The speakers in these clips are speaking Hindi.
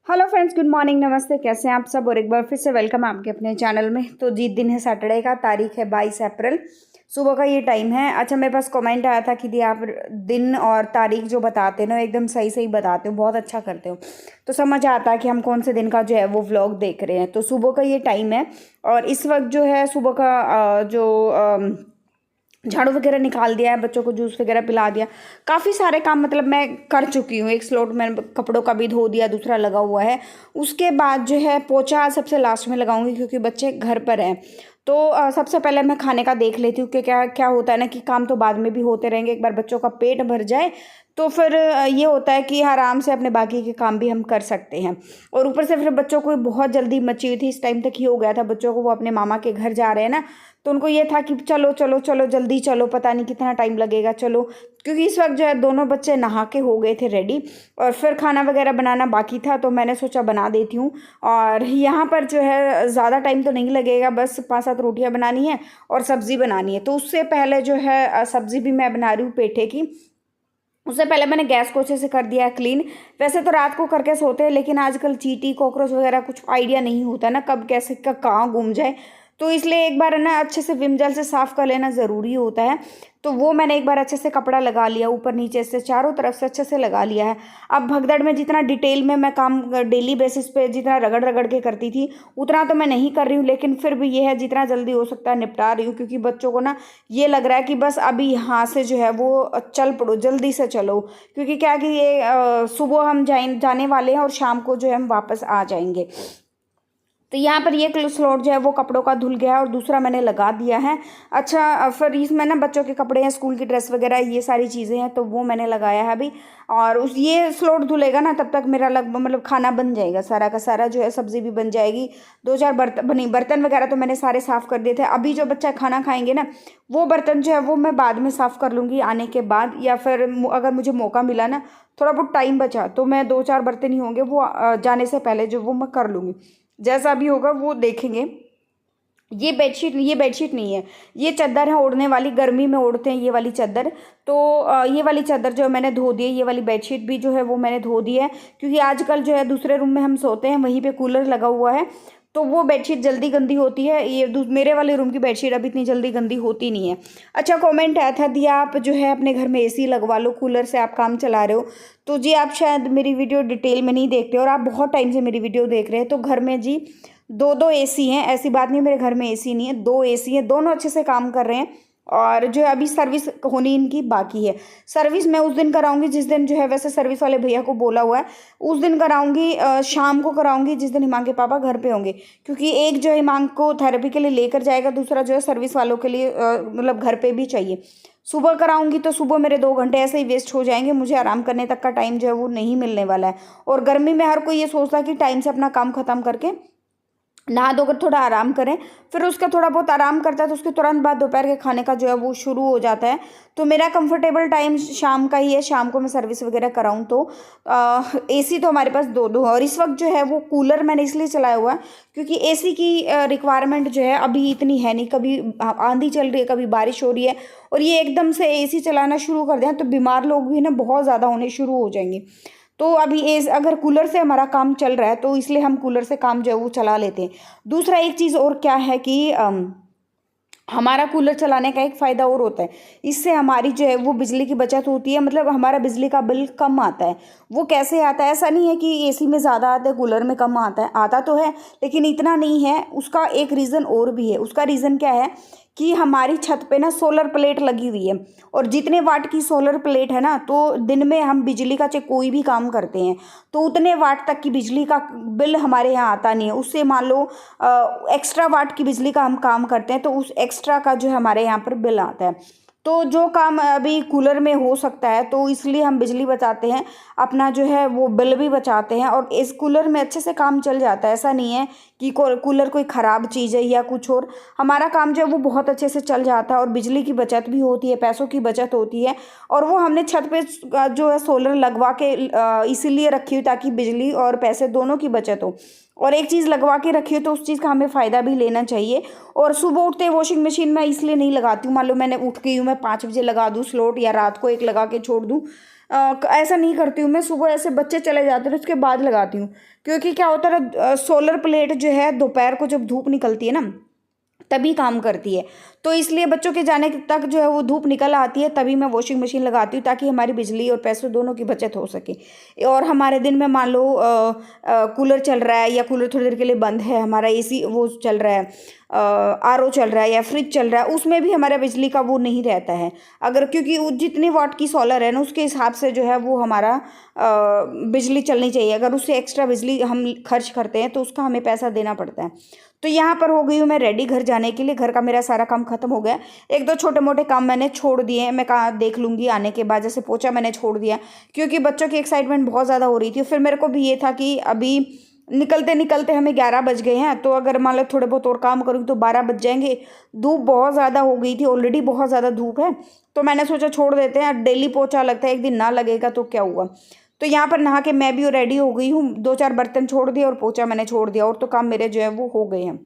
हेलो फ्रेंड्स, गुड मॉर्निंग, नमस्ते। कैसे हैं आप सब? और एक बार फिर से वेलकम आपके अपने चैनल में। तो जी, दिन है सैटरडे का, तारीख है 22 अप्रैल, सुबह का ये टाइम है। अच्छा, मेरे पास कमेंट आया था कि दी आप दिन और तारीख जो बताते हो ना, एकदम सही सही बताते हो, बहुत अच्छा करते हो, तो समझ आता है कि हम कौन से दिन का जो है वो व्लॉग देख रहे हैं। तो सुबह का ये टाइम है और इस वक्त जो है सुबह का झाड़ू वगैरह निकाल दिया है, बच्चों को जूस वगैरह पिला दिया, काफ़ी सारे काम मतलब मैं कर चुकी हूँ। एक स्लॉट में कपड़ों का भी धो दिया, दूसरा लगा हुआ है। उसके बाद जो है पोछा सबसे लास्ट में लगाऊंगी क्योंकि बच्चे घर पर हैं। तो सबसे पहले मैं खाने का देख लेती हूँ कि क्या क्या होता है ना, कि काम तो बाद में भी होते रहेंगे, एक बार बच्चों का पेट भर जाए तो फिर ये होता है कि आराम से अपने बाकी के काम भी हम कर सकते हैं। और ऊपर से फिर बच्चों को बहुत जल्दी मची हुई थी, इस टाइम तक ही हो गया था बच्चों को, वो अपने मामा के घर जा रहे हैं ना, तो उनको ये था कि चलो चलो चलो जल्दी चलो, पता नहीं कितना टाइम लगेगा, चलो। क्योंकि इस वक्त जो है दोनों बच्चे नहा के हो गए थे रेडी, और फिर खाना वगैरह बनाना बाकी था, तो मैंने सोचा बना देती हूँ। और यहाँ पर जो है ज़्यादा टाइम तो नहीं लगेगा, बस 5-7 रोटियाँ बनानी है और सब्ज़ी बनानी है। तो उससे पहले जो है सब्ज़ी भी मैं बना रही हूँ पेठे की। उससे पहले मैंने गैस को अच्छे से कर दिया है क्लीन। वैसे तो रात को करके सोते हैं, लेकिन आजकल चींटी कॉकरोच वगैरह कुछ आइडिया नहीं होता ना, कब कैसे कहाँ घूम जाए, तो इसलिए एक बार है ना अच्छे से विम जेल से साफ़ कर लेना ज़रूरी होता है। तो वो मैंने एक बार अच्छे से कपड़ा लगा लिया, ऊपर नीचे से चारों तरफ से अच्छे से लगा लिया है। अब भगदड़ में जितना डिटेल में मैं काम डेली बेसिस पे जितना रगड़ रगड़ के करती थी, उतना तो मैं नहीं कर रही हूँ, लेकिन फिर भी ये है जितना जल्दी हो सकता है निपटा रही हूँ। क्योंकि बच्चों को ना ये लग रहा है कि बस अभी यहाँ से जो है वो चल पड़ो, जल्दी से चलो। क्योंकि क्या कि ये सुबह हम जाने वाले हैं और शाम को जो है हम वापस आ जाएंगे। तो यहाँ पर ये स्लॉट जो है वो कपड़ों का धुल गया है और दूसरा मैंने लगा दिया है। अच्छा, फिर इसमें ना बच्चों के कपड़े हैं, स्कूल की ड्रेस वगैरह, ये सारी चीज़ें हैं, तो वो मैंने लगाया है अभी। और उस ये स्लॉट धुलेगा ना, तब तक मेरा लगभग मतलब खाना बन जाएगा सारा का सारा, जो है सब्ज़ी भी बन जाएगी। 2-4 बर्तन वगैरह तो मैंने सारे साफ़ कर दिए थे। अभी जो बच्चा खाना खाएंगे ना, वो बर्तन जो है वो मैं बाद में साफ़ कर लूँगी आने के बाद, या फिर अगर मुझे मौका मिला ना, थोड़ा बहुत टाइम बचा, तो मैं 2-4 बर्तन ही होंगे वो जाने से पहले जो वो मैं कर लूँगी। जैसा भी होगा वो देखेंगे। ये बेडशीट नहीं है, ये चादर है ओढ़ने वाली, गर्मी में ओढ़ते हैं ये वाली चादर। तो ये वाली चादर जो मैंने धो दी है, ये वाली बेडशीट भी जो है वो मैंने धो दी है। क्योंकि आजकल जो है दूसरे रूम में हम सोते हैं, वहीं पे कूलर लगा हुआ है, तो वो बेडशीट जल्दी गंदी होती है। ये मेरे वाले रूम की बेडशीट अभी इतनी जल्दी गंदी होती नहीं है। अच्छा, कमेंट आया था, दिया आप जो है अपने घर में एसी लगवा लो, कूलर से आप काम चला रहे हो। तो जी, आप शायद मेरी वीडियो डिटेल में नहीं देखते और आप बहुत टाइम से मेरी वीडियो देख रहे हैं। तो घर में जी 2-2 एसी हैं, ऐसी बात नहीं मेरे घर में एसी नहीं है, 2 एसी हैं, दोनों अच्छे से काम कर रहे हैं। और जो है अभी सर्विस होनी इनकी बाकी है। सर्विस मैं उस दिन कराऊंगी जिस दिन जो है, वैसे सर्विस वाले भैया को बोला हुआ है, उस दिन कराऊंगी, शाम को कराऊंगी जिस दिन हिमांग के पापा घर पे होंगे। क्योंकि एक जो है हिमांग को थेरेपी के लिए लेकर जाएगा, दूसरा जो है सर्विस वालों के लिए मतलब घर पे भी चाहिए। सुबह कराऊंगी तो सुबह मेरे 2 घंटे ऐसे ही वेस्ट हो जाएंगे, मुझे आराम करने तक का टाइम जो है वो नहीं मिलने वाला है। और गर्मी में हर कोई ये सोचता है कि टाइम से अपना काम खत्म करके नहा धोकर थोड़ा आराम करें, फिर उसका थोड़ा बहुत आराम करता है तो उसके तुरंत बाद दोपहर के खाने का जो है वो शुरू हो जाता है। तो मेरा कंफर्टेबल टाइम शाम का ही है, शाम को मैं सर्विस वगैरह कराऊं तो एसी तो हमारे पास 2-2 है। और इस वक्त जो है वो कूलर मैंने इसलिए चलाया हुआ है क्योंकि एसी की रिक्वायरमेंट जो है अभी इतनी है नहीं। कभी आंधी चल रही है, कभी बारिश हो रही है, और ये एकदम से एसी चलाना शुरू कर दें तो बीमार लोग भी ना बहुत ज़्यादा होने शुरू हो जाएंगे। तो अभी अगर कूलर से हमारा काम चल रहा है तो इसलिए हम कूलर से काम जो है वो चला लेते हैं। दूसरा एक चीज़ और क्या है कि हमारा कूलर चलाने का एक फ़ायदा और होता है, इससे हमारी जो है वो बिजली की बचत होती है, मतलब हमारा बिजली का बिल कम आता है। वो कैसे आता है? ऐसा नहीं है कि एसी में ज़्यादा आता है कूलर में कम आता है, आता तो है लेकिन इतना नहीं है। उसका एक रीज़न और भी है। उसका रीज़न क्या है कि हमारी छत पे ना सोलर प्लेट लगी हुई है, और जितने वाट की सोलर प्लेट है ना, तो दिन में हम बिजली का चाहे कोई भी काम करते हैं तो उतने वाट तक की बिजली का बिल हमारे यहाँ आता नहीं है। उससे मान लो एक्स्ट्रा वाट की बिजली का हम काम करते हैं तो उस एक्स्ट्रा का जो है हमारे यहाँ पर बिल आता है। तो जो काम अभी कूलर में हो सकता है तो इसलिए हम बिजली बचाते हैं, अपना जो है वो बिल भी बचाते हैं, और इस कूलर में अच्छे से काम चल जाता है। ऐसा नहीं है कि कूलर कोई ख़राब चीज़ है या कुछ और, हमारा काम जो है वो बहुत अच्छे से चल जाता है और बिजली की बचत भी होती है, पैसों की बचत होती है। और वो हमने छत पे जो है सोलर लगवा के इसीलिए रखी हुई ताकि बिजली और पैसे दोनों की बचत हो। और एक चीज़ लगवा के रखी हो तो उस चीज़ का हमें फ़ायदा भी लेना चाहिए। और सुबह उठते वॉशिंग मशीन में इसलिए नहीं लगाती हूँ, मान लो मैंने उठ गई हूँ, मैं 5 बजे लगा दूँ स्लॉट, या रात को एक लगा के छोड़ दूँ, ऐसा नहीं करती हूँ मैं, सुबह ऐसे बच्चे चले जाते हैं उसके बाद लगाती हूँ, क्योंकि क्या होता है सोलर प्लेट जो है दोपहर को जब धूप निकलती है ना तभी काम करती है, तो इसलिए बच्चों के जाने तक जो है वो धूप निकल आती है, तभी मैं वॉशिंग मशीन लगाती हूँ ताकि हमारी बिजली और पैसों दोनों की बचत हो सके। और हमारे दिन में मान लो कूलर चल रहा है या कूलर थोड़ी देर के लिए बंद है, हमारा एसी वो चल रहा है, आरओ चल रहा है या फ्रिज चल रहा है, उसमें भी हमारा बिजली का वो नहीं रहता है, अगर क्योंकि जितनी वाट की सोलर है ना उसके हिसाब से जो है वो हमारा बिजली चलनी चाहिए, अगर उससे एक्स्ट्रा बिजली हम खर्च करते हैं तो उसका हमें पैसा देना पड़ता है। तो यहाँ पर हो गई हूँ मैं रेडी घर जाने के लिए, घर का मेरा सारा काम खत्म हो गया, एक दो छोटे मोटे काम मैंने छोड़ दिए हैं, मैं कहाँ देख लूँगी आने के बाद, जैसे पोछा मैंने छोड़ दिया क्योंकि बच्चों की एक्साइटमेंट बहुत ज़्यादा हो रही थी, फिर मेरे को भी ये था कि अभी निकलते निकलते हमें 11 बज गए हैं, तो अगर मान लो थोड़े बहुत और काम करूँगी तो 12 बज जाएंगे, धूप बहुत ज़्यादा हो गई थी, ऑलरेडी बहुत ज़्यादा धूप है, तो मैंने सोचा छोड़ देते हैं, डेली पोछा लगता है, एक दिन ना लगेगा तो क्या हुआ। तो यहाँ पर नहा के मैं भी रेडी हो गई हूँ, 2-4 बर्तन छोड़ दिए और पोछा मैंने छोड़ दिया, और तो काम मेरे जो है वो हो गए हैं।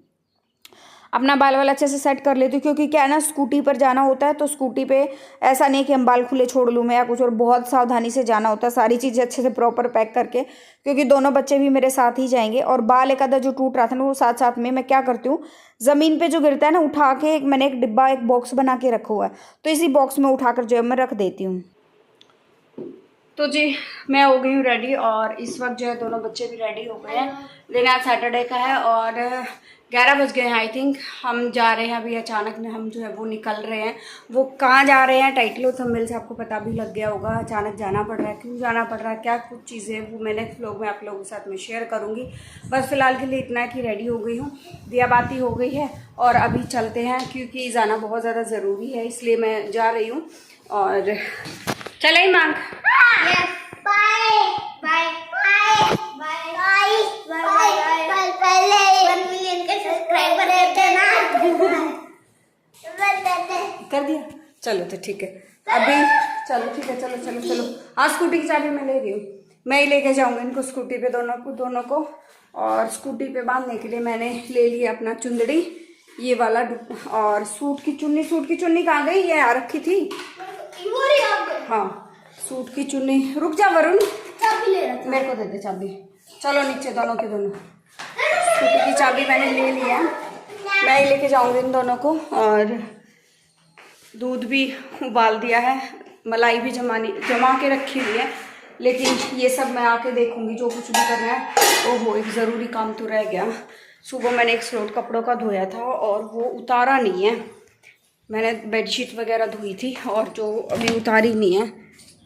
अपना बाल वाल अच्छे से सेट कर लेती हूँ, क्योंकि क्या है ना स्कूटी पर जाना होता है, तो स्कूटी पे ऐसा नहीं कि हम बाल खुले छोड़ लूँ मैं या कुछ, और बहुत सावधानी से जाना होता है, सारी चीज़ें अच्छे से प्रॉपर पैक करके, क्योंकि दोनों बच्चे भी मेरे साथ ही जाएंगे। और बाल एक आधा जो टूट रहा था ना वो साथ साथ में मैं क्या करती हूँ, ज़मीन पे जो गिरता है ना उठा के मैंने एक डिब्बा एक बॉक्स बना के रखा हुआ है, तो इसी बॉक्स में उठाकर जो है मैं रख देती हूँ। तो जी मैं हो गई हूँ रेडी, और इस वक्त जो है दोनों बच्चे भी रेडी हो गए हैं, दिन आज सैटरडे का है और 11 बज गए हैं आई थिंक। हम जा रहे हैं अभी, अचानक में हम जो है वो निकल रहे हैं, वो कहाँ जा रहे हैं टाइटल थंबनेल से आपको पता भी लग गया होगा, अचानक जाना पड़ रहा है, क्यों जाना पड़ रहा है, क्या कुछ चीज़ें वो मैं नेक्स्ट व्लॉग में आप लोगों के साथ में शेयर करूँगी। बस फिलहाल के लिए इतना है कि रेडी हो गई हूँ, दिया बाती हो गई है और अभी चलते हैं, क्योंकि जाना बहुत ज़्यादा ज़रूरी है, इसलिए मैं जा रही हूँ। और चले ही मांग कर दिया, चलो तो ठीक है अभी, चलो ठीक है, चलो चलो चलो। हाँ स्कूटी की चाबी मैं ले रही हूँ, मैं ही लेके जाऊँगी इनको स्कूटी पे दोनों को। और स्कूटी पे बांधने के लिए मैंने ले लिया अपना चुंदड़ी ये वाला, और सूट की चुन्नी कहाँ गई, ये आ रखी थी, हाँ सूट की चुन्नी, रुक जा वरुण, चाबी ले रहा, मेरे को दे दे चाबी। चलो नीचे दोनों के दोनों, स्कूटी की चाबी मैंने ले लिया, मैं ही लेके जाऊंगी इन दोनों को। और दूध भी उबाल दिया है, मलाई भी जमा के रखी हुई है, लेकिन ये सब मैं आके देखूंगी जो कुछ भी करना है। ओहो एक ज़रूरी काम तो रह गया, सुबह मैंने एक स्लोट कपड़ों का धोया था और वो उतारा नहीं है, मैंने बेडशीट वगैरह धोई थी और जो अभी उतारी नहीं है,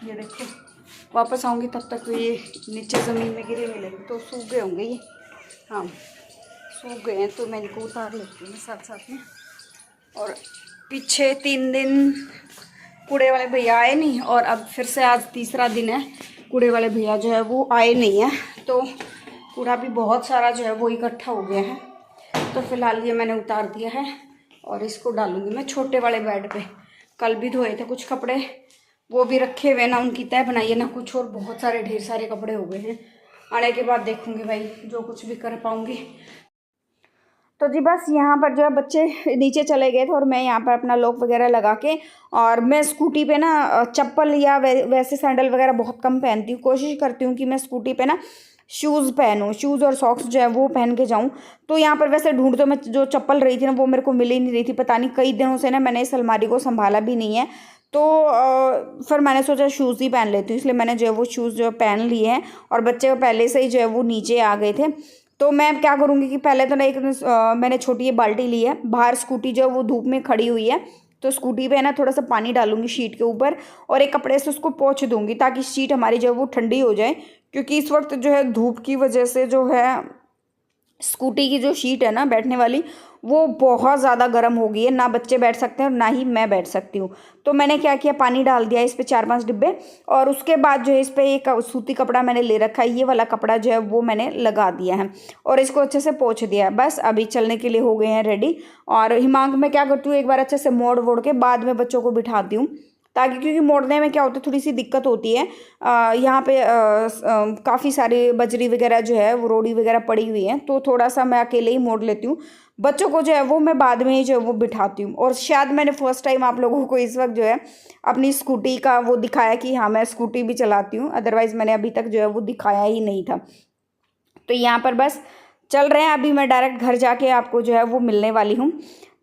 ये देखो वापस आऊँगी तब तक तो ये नीचे ज़मीन में गिरे मिलेंगे, तो सूख गए होंगे ये, हाँ सूख गए हैं, तो मैं इनको उतार लेती हूँ साथ साथ में। और पीछे 3 दिन कूड़े वाले भैया आए नहीं, और अब फिर से आज तीसरा दिन है, कूड़े वाले भैया जो है वो आए नहीं है, तो कूड़ा भी बहुत सारा जो है वो इकट्ठा हो गया है। तो फिलहाल ये मैंने उतार दिया है और इसको डालूंगी मैं छोटे वाले बेड पे। कल भी धोए थे कुछ कपड़े, वो भी रखे हुए, ना उनकी तय बनाई है ना कुछ, और बहुत सारे ढेर सारे कपड़े हो गए हैं। आने के बाद देखूंगी भाई जो कुछ भी कर पाऊंगी। तो जी बस यहाँ पर जो है बच्चे नीचे चले गए थे और मैं यहाँ पर अपना लॉक वगैरह लगा के, और मैं स्कूटी पे ना चप्पल या वैसे सैंडल वगैरह बहुत कम पहनती हूँ, कोशिश करती हूँ कि मैं स्कूटी पे ना शूज़ पहनूँ, शूज़ और सॉक्स जो है वो पहन के जाऊँ। तो यहाँ पर वैसे ढूंढ तो मैं जो चप्पल रही थी ना वो मेरे को मिल ही नहीं रही थी, पता नहीं कई दिनों से ना मैंने इस अलमारी को संभाला भी नहीं है, तो फिर मैंने सोचा शूज़ ही पहन लेती हूँ, इसलिए मैंने जो है वो शूज़ जो पहन लिए हैं। और बच्चे को पहले से ही जो है वो नीचे आ गए थे, तो मैं क्या करूँगी कि पहले तो ना एक मैंने छोटी ये बाल्टी ली है, बाहर स्कूटी जो है वो धूप में खड़ी हुई है, तो स्कूटी पे ना थोड़ा सा पानी डालूंगी शीट के ऊपर और एक कपड़े से उसको पोंछ दूंगी ताकि शीट हमारी जो है वो ठंडी हो जाए, क्योंकि इस वक्त जो है धूप की वजह से जो है स्कूटी की जो शीट है ना बैठने वाली वो बहुत ज़्यादा गर्म हो गई है, ना बच्चे बैठ सकते हैं और ना ही मैं बैठ सकती हूँ। तो मैंने क्या किया, पानी डाल दिया इस पर 4-5 डिब्बे, और उसके बाद जो है इस पर एक सूती कपड़ा मैंने ले रखा है, ये वाला कपड़ा जो है वो मैंने लगा दिया है और इसको अच्छे से पोंछ दिया है। बस अभी चलने के लिए हो गए हैं रेडी। और हिमांक मैं क्या करती हूँ, एक बार अच्छे से मोड़ वोड़ के बाद में बच्चों को बिठाती हूँ, ताकि, क्योंकि मोड़ने में क्या होता है थोड़ी सी दिक्कत होती है। यहाँ पे काफ़ी सारी बजरी वगैरह जो है वो रोड़ी वगैरह पड़ी हुई है, तो थोड़ा सा मैं अकेले ही मोड़ लेती हूँ। बच्चों को जो है वो मैं बाद में ही जो है वो बिठाती हूँ। और शायद मैंने फर्स्ट टाइम आप लोगों को इस वक्त जो है अपनी स्कूटी का वो दिखाया कि हाँ मैं स्कूटी भी चलाती हूँ, अदरवाइज़ मैंने अभी तक जो है वो दिखाया ही नहीं था। तो यहाँ पर बस चल रहे हैं, अभी मैं डायरेक्ट घर जाके आपको जो है वो मिलने वाली हूँ।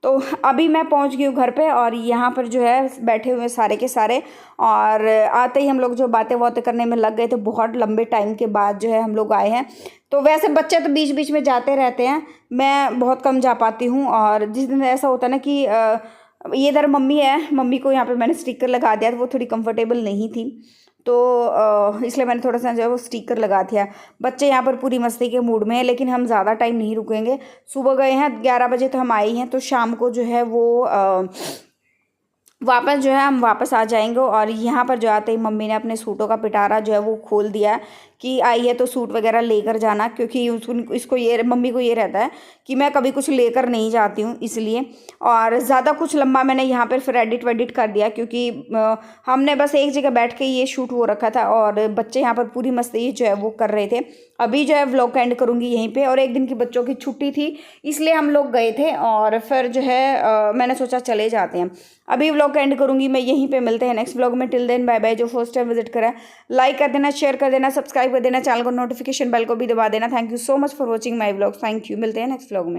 तो अभी मैं पहुँच गई हूँ घर पे, और यहाँ पर जो है बैठे हुए सारे के सारे, और आते ही हम लोग जो बातें वातें करने में लग गए थे। बहुत लंबे टाइम के बाद जो है हम लोग आए हैं। तो वैसे बच्चे तो बीच बीच में जाते रहते हैं, मैं बहुत कम जा पाती हूँ। और जिस दिन ऐसा होता है ना कि ये इधर मम्मी है, मम्मी को यहाँ पे मैंने स्टिकर लगा दिया, तो वो थोड़ी कंफर्टेबल नहीं थी, तो इसलिए मैंने थोड़ा सा जो है वो स्टिकर लगा दिया। बच्चे यहाँ पर पूरी मस्ती के मूड में है, लेकिन हम ज़्यादा टाइम नहीं रुकेंगे। सुबह गए हैं 11 बजे, तो हम आए हैं, तो शाम को जो है वो वापस जो है हम वापस आ जाएंगे। और यहाँ पर जो आते ही मम्मी ने अपने सूटों का पिटारा जो है वो खोल दिया कि आई है तो सूट वगैरह लेकर जाना, क्योंकि इसको ये मम्मी को ये रहता है कि मैं कभी कुछ लेकर नहीं जाती हूँ, इसलिए। और ज़्यादा कुछ लंबा मैंने यहाँ पर फिर एडिट वेडिट कर दिया, क्योंकि हमने बस एक जगह बैठ के ये शूट हो रखा था, और बच्चे यहाँ पर पूरी मस्ती जो है वो कर रहे थे। अभी जो है व्लॉग एंड करूँगी यहीं पे। और एक दिन की बच्चों की छुट्टी थी, इसलिए हम लोग गए थे, और फिर जो है मैंने सोचा चले जाते हैं। अभी व्लॉग एंड करूँगी मैं यहीं पे, मिलते हैं नेक्स्ट व्लॉग में। Till then bye bye. जो फर्स्ट टाइम विजिट करा लाइक कर देना, शेयर कर देना, सब्सक्राइब कर देना, चैनल को नोटिफिकेशन बेल को भी दबा देना। Thank you so much for watching my vlog. Thank you, मिलते हैं नेक्स्ट व्लॉग में।